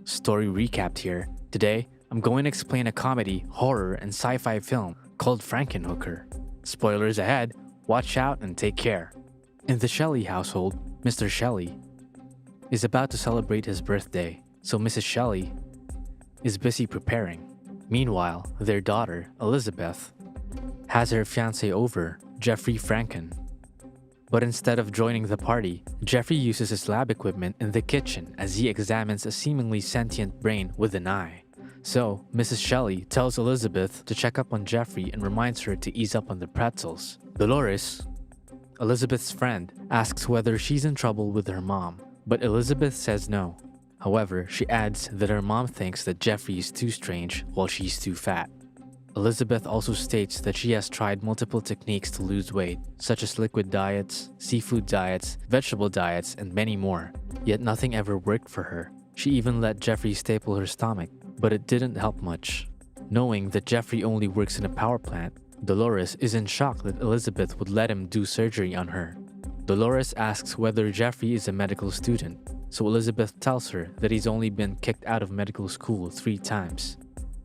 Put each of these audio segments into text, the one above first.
Story Recapped here. Today, I'm going to explain a comedy, horror, and sci-fi film called Frankenhooker. Spoilers ahead, watch out and take care. In the Shelley household, Mr. Shelley is about to celebrate his birthday, so Mrs. Shelley is busy preparing. Meanwhile, their daughter, Elizabeth, has her fiancé over, Jeffrey Franken. But instead of joining the party, Jeffrey uses his lab equipment in the kitchen as he examines a seemingly sentient brain with an eye. So, Mrs. Shelley tells Elizabeth to check up on Jeffrey and reminds her to ease up on the pretzels. Dolores, Elizabeth's friend, asks whether she's in trouble with her mom, but Elizabeth says no. However, she adds that her mom thinks that Jeffrey is too strange while she's too fat. Elizabeth also states that she has tried multiple techniques to lose weight, such as liquid diets, seafood diets, vegetable diets, and many more, yet nothing ever worked for her. She even let Jeffrey staple her stomach, but it didn't help much. Knowing that Jeffrey only works in a power plant, Dolores is in shock that Elizabeth would let him do surgery on her. Dolores asks whether Jeffrey is a medical student, so Elizabeth tells her that he's only been kicked out of medical school 3 times.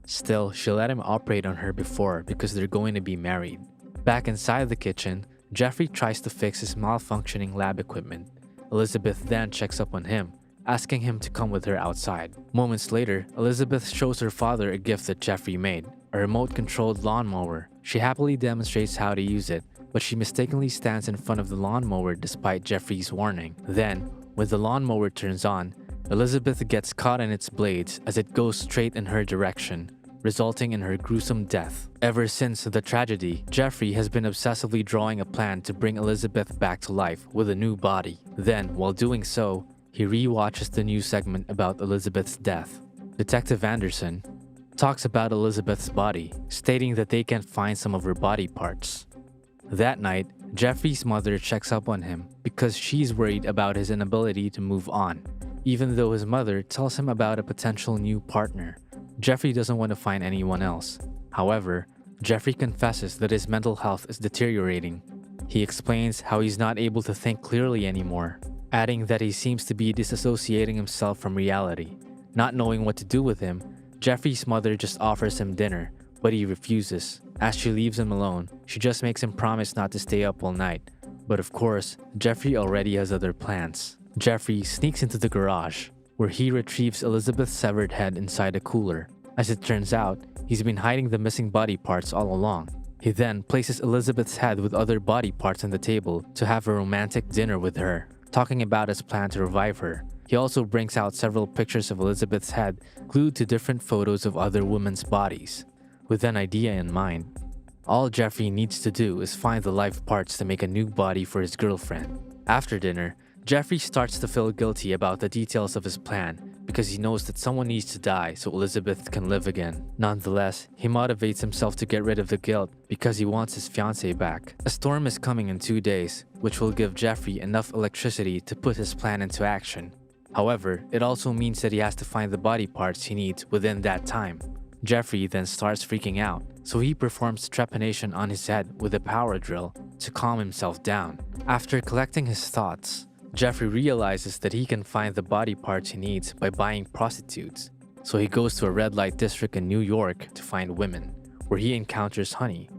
Still, she let him operate on her before because they're going to be married. Back inside the kitchen, Jeffrey tries to fix his malfunctioning lab equipment. Elizabeth then checks up on him, asking him to come with her outside. Moments later, Elizabeth shows her father a gift that Jeffrey made, a remote-controlled lawnmower. She happily demonstrates how to use it, but she mistakenly stands in front of the lawnmower despite Jeffrey's warning. Then, when the lawnmower turns on, Elizabeth gets caught in its blades as it goes straight in her direction, resulting in her gruesome death. Ever since the tragedy, Jeffrey has been obsessively drawing a plan to bring Elizabeth back to life with a new body. Then, while doing so, he re-watches the news segment about Elizabeth's death. Detective Anderson talks about Elizabeth's body, stating that they can't find some of her body parts. That night, Jeffrey's mother checks up on him because she's worried about his inability to move on, even though his mother tells him about a potential new partner. Jeffrey doesn't want to find anyone else. However, Jeffrey confesses that his mental health is deteriorating. He explains how he's not able to think clearly anymore, adding that he seems to be disassociating himself from reality. Not knowing what to do with him, Jeffrey's mother just offers him dinner, but he refuses. As she leaves him alone, she just makes him promise not to stay up all night. But of course, Jeffrey already has other plans. Jeffrey sneaks into the garage, where he retrieves Elizabeth's severed head inside a cooler. As it turns out, he's been hiding the missing body parts all along. He then places Elizabeth's head with other body parts on the table to have a romantic dinner with her, talking about his plan to revive her. He also brings out several pictures of Elizabeth's head glued to different photos of other women's bodies, with an idea in mind. All Jeffrey needs to do is find the live parts to make a new body for his girlfriend. After dinner, Jeffrey starts to feel guilty about the details of his plan because he knows that someone needs to die so Elizabeth can live again. Nonetheless, he motivates himself to get rid of the guilt because he wants his fiancée back. A storm is coming in 2 days, which will give Jeffrey enough electricity to put his plan into action. However, it also means that he has to find the body parts he needs within that time. Jeffrey then starts freaking out, so he performs trepanation on his head with a power drill to calm himself down. After collecting his thoughts, Jeffrey realizes that he can find the body parts he needs by buying prostitutes, so he goes to a red light district in New York to find women, where he encounters Honey,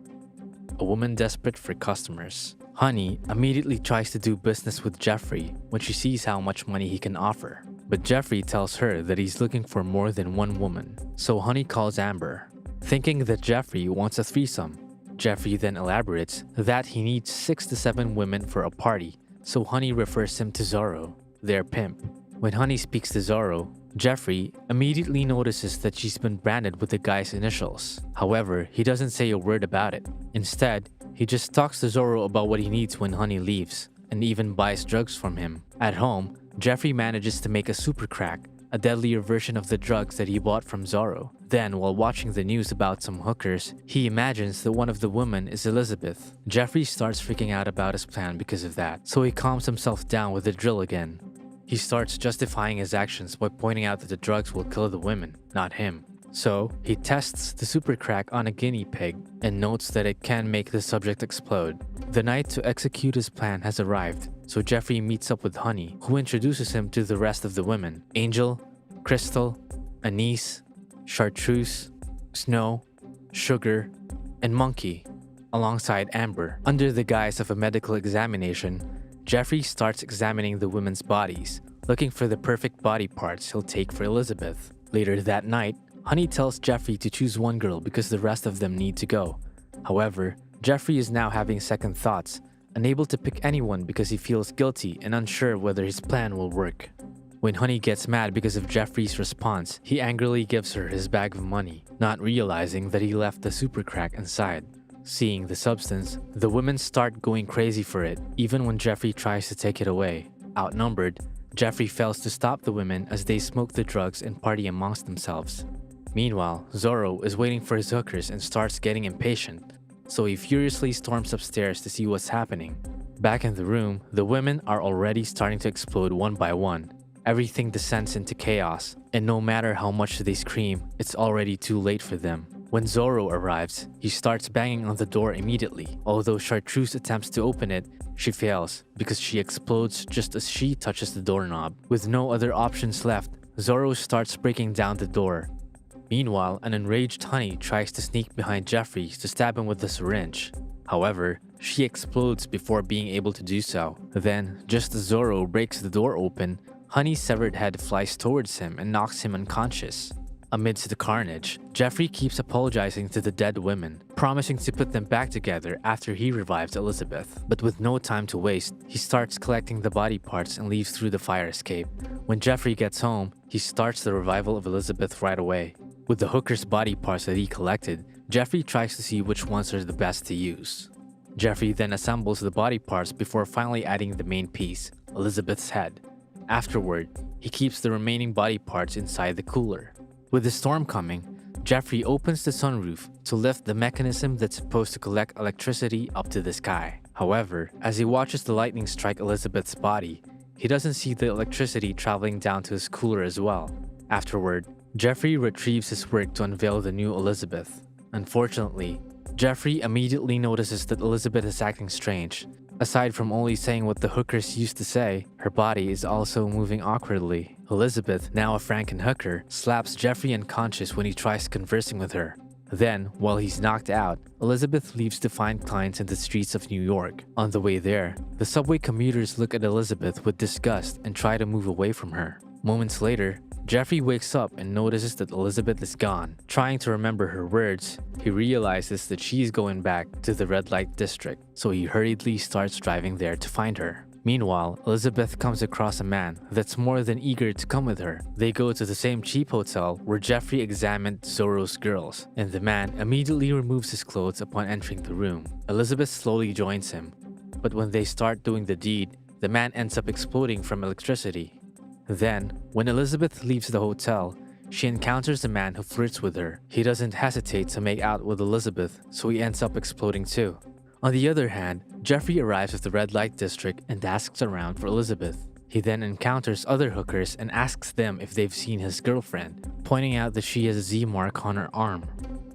a woman desperate for customers. Honey immediately tries to do business with Jeffrey when she sees how much money he can offer, but Jeffrey tells her that he's looking for more than one woman, so Honey calls Amber, thinking that Jeffrey wants a threesome. Jeffrey then elaborates that he needs 6 to 7 women for a party, so Honey refers him to Zorro, their pimp. When Honey speaks to Zorro, Jeffrey immediately notices that she's been branded with the guy's initials. However, he doesn't say a word about it. Instead, he just talks to Zorro about what he needs when Honey leaves, and even buys drugs from him. At home, Jeffrey manages to make a super crack, a deadlier version of the drugs that he bought from Zorro. Then, while watching the news about some hookers, he imagines that one of the women is Elizabeth. Jeffrey starts freaking out about his plan because of that, so he calms himself down with the drill again. He starts justifying his actions by pointing out that the drugs will kill the women, not him. So, he tests the super crack on a guinea pig and notes that it can make the subject explode. The night to execute his plan has arrived, so Jeffrey meets up with Honey, who introduces him to the rest of the women: Angel, Crystal, anise, chartreuse, snow, sugar, and monkey, alongside amber. Under the guise of a medical examination, Jeffrey starts examining the women's bodies, looking for the perfect body parts he'll take for Elizabeth. Later that night, Honey tells Jeffrey to choose one girl because the rest of them need to go. However, Jeffrey is now having second thoughts, unable to pick anyone because he feels guilty and unsure whether his plan will work. When Honey gets mad because of Jeffrey's response, he angrily gives her his bag of money, not realizing that he left the super crack inside. Seeing the substance, the women start going crazy for it, even when Jeffrey tries to take it away. Outnumbered, Jeffrey fails to stop the women as they smoke the drugs and party amongst themselves. Meanwhile, Zorro is waiting for his hookers and starts getting impatient, so he furiously storms upstairs to see what's happening. Back in the room, the women are already starting to explode one by one. Everything descends into chaos, and no matter how much they scream, it's already too late for them. When Zorro arrives, he starts banging on the door immediately. Although Chartreuse attempts to open it, she fails because she explodes just as she touches the doorknob. With no other options left, Zorro starts breaking down the door. Meanwhile, an enraged Honey tries to sneak behind Jeffrey to stab him with a syringe. However, she explodes before being able to do so. Then, just as Zorro breaks the door open, Honey's severed head flies towards him and knocks him unconscious. Amidst the carnage, Jeffrey keeps apologizing to the dead women, promising to put them back together after he revives Elizabeth. But with no time to waste, he starts collecting the body parts and leaves through the fire escape. When Jeffrey gets home, he starts the revival of Elizabeth right away. With the hooker's body parts that he collected, Jeffrey tries to see which ones are the best to use. Jeffrey then assembles the body parts before finally adding the main piece, Elizabeth's head. Afterward, he keeps the remaining body parts inside the cooler. With the storm coming, Jeffrey opens the sunroof to lift the mechanism that's supposed to collect electricity up to the sky. However, as he watches the lightning strike Elizabeth's body, he doesn't see the electricity traveling down to his cooler as well. Afterward, Jeffrey retrieves his work to unveil the new Elizabeth. Unfortunately, Jeffrey immediately notices that Elizabeth is acting strange. Aside from only saying what the hookers used to say, her body is also moving awkwardly. Elizabeth, now a Frankenhooker, slaps Jeffrey unconscious when he tries conversing with her. Then, while he's knocked out, Elizabeth leaves to find clients in the streets of New York. On the way there, the subway commuters look at Elizabeth with disgust and try to move away from her. Moments later, Jeffrey wakes up and notices that Elizabeth is gone. Trying to remember her words, he realizes that she's going back to the red light district, so he hurriedly starts driving there to find her. Meanwhile, Elizabeth comes across a man that's more than eager to come with her. They go to the same cheap hotel where Jeffrey examined Zorro's girls, and the man immediately removes his clothes upon entering the room. Elizabeth slowly joins him, but when they start doing the deed, the man ends up exploding from electricity. Then, when Elizabeth leaves the hotel, she encounters a man who flirts with her. He doesn't hesitate to make out with Elizabeth, so he ends up exploding too. On the other hand, Jeffrey arrives at the red light district and asks around for Elizabeth. He then encounters other hookers and asks them if they've seen his girlfriend, pointing out that she has a Z mark on her arm.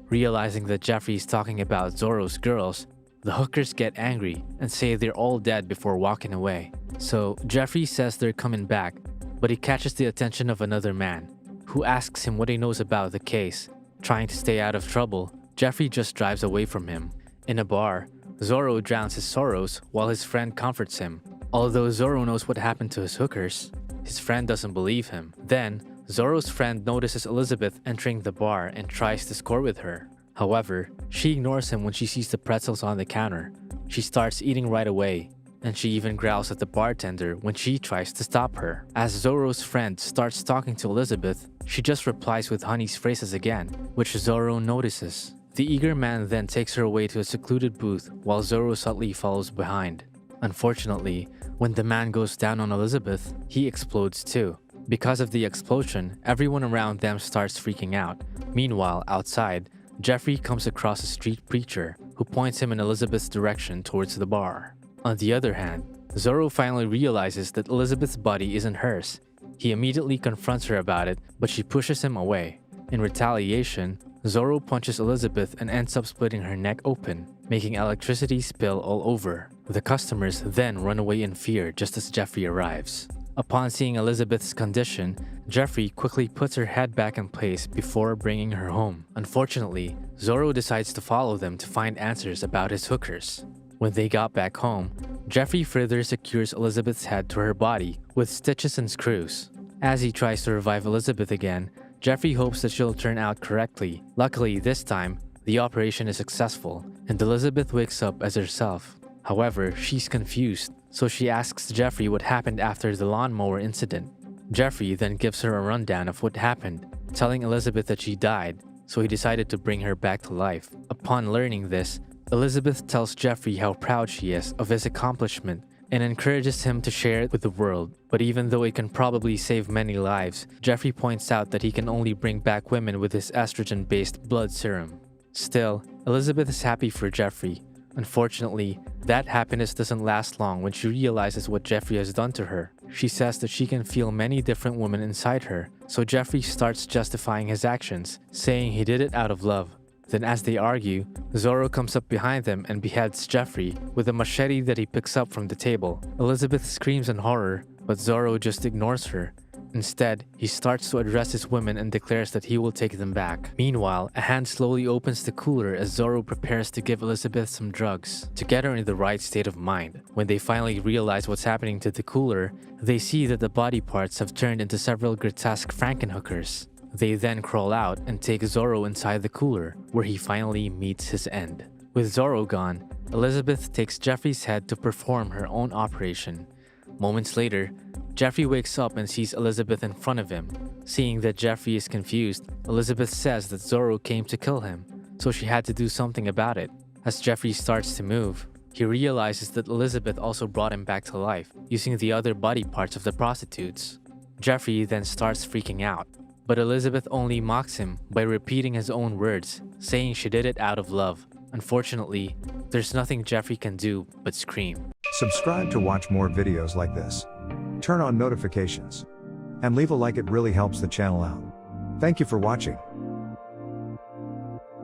Realizing that Jeffrey is talking about Zorro's girls, the hookers get angry and say they're all dead before walking away. So Jeffrey says they're coming back, but he catches the attention of another man, who asks him what he knows about the case. Trying to stay out of trouble, Jeffrey just drives away from him. In a bar, Zorro drowns his sorrows while his friend comforts him. Although Zorro knows what happened to his hookers, his friend doesn't believe him. Then, Zorro's friend notices Elizabeth entering the bar and tries to score with her. However, she ignores him when she sees the pretzels on the counter. She starts eating right away, and she even growls at the bartender when she tries to stop her. As Zorro's friend starts talking to Elizabeth, she just replies with Honey's phrases again, which Zorro notices. The eager man then takes her away to a secluded booth while Zorro subtly follows behind. Unfortunately, when the man goes down on Elizabeth, he explodes too. Because of the explosion, everyone around them starts freaking out. Meanwhile, outside, Jeffrey comes across a street preacher who points him in Elizabeth's direction towards the bar. On the other hand, Zorro finally realizes that Elizabeth's body isn't hers. He immediately confronts her about it, but she pushes him away. In retaliation, Zorro punches Elizabeth and ends up splitting her neck open, making electricity spill all over. The customers then run away in fear just as Jeffrey arrives. Upon seeing Elizabeth's condition, Jeffrey quickly puts her head back in place before bringing her home. Unfortunately, Zorro decides to follow them to find answers about his hookers. When they got back home, Jeffrey further secures Elizabeth's head to her body with stitches and screws. As he tries to revive Elizabeth again, Jeffrey hopes that she'll turn out correctly. Luckily, this time, the operation is successful, and Elizabeth wakes up as herself. However, she's confused, so she asks Jeffrey what happened after the lawnmower incident. Jeffrey then gives her a rundown of what happened, telling Elizabeth that she died, so he decided to bring her back to life. Upon learning this, Elizabeth tells Jeffrey how proud she is of his accomplishment and encourages him to share it with the world. But even though it can probably save many lives, Jeffrey points out that he can only bring back women with his estrogen-based blood serum. Still, Elizabeth is happy for Jeffrey. Unfortunately, that happiness doesn't last long when she realizes what Jeffrey has done to her. She says that she can feel many different women inside her, so Jeffrey starts justifying his actions, saying he did it out of love. Then as they argue, Zorro comes up behind them and beheads Jeffrey with a machete that he picks up from the table. Elizabeth screams in horror, but Zorro just ignores her. Instead, he starts to address his women and declares that he will take them back. Meanwhile, a hand slowly opens the cooler as Zorro prepares to give Elizabeth some drugs to get her in the right state of mind. When they finally realize what's happening to the cooler, they see that the body parts have turned into several grotesque Frankenhookers. They then crawl out and take Zorro inside the cooler, where he finally meets his end. With Zorro gone, Elizabeth takes Jeffrey's head to perform her own operation. Moments later, Jeffrey wakes up and sees Elizabeth in front of him. Seeing that Jeffrey is confused, Elizabeth says that Zorro came to kill him, so she had to do something about it. As Jeffrey starts to move, he realizes that Elizabeth also brought him back to life, using the other body parts of the prostitutes. Jeffrey then starts freaking out, but Elizabeth only mocks him by repeating his own words, saying she did it out of love. Unfortunately, there's nothing Jeffrey can do but scream. Subscribe to watch more videos like this. Turn on notifications. And leave a like, it really helps the channel out. Thank you for watching.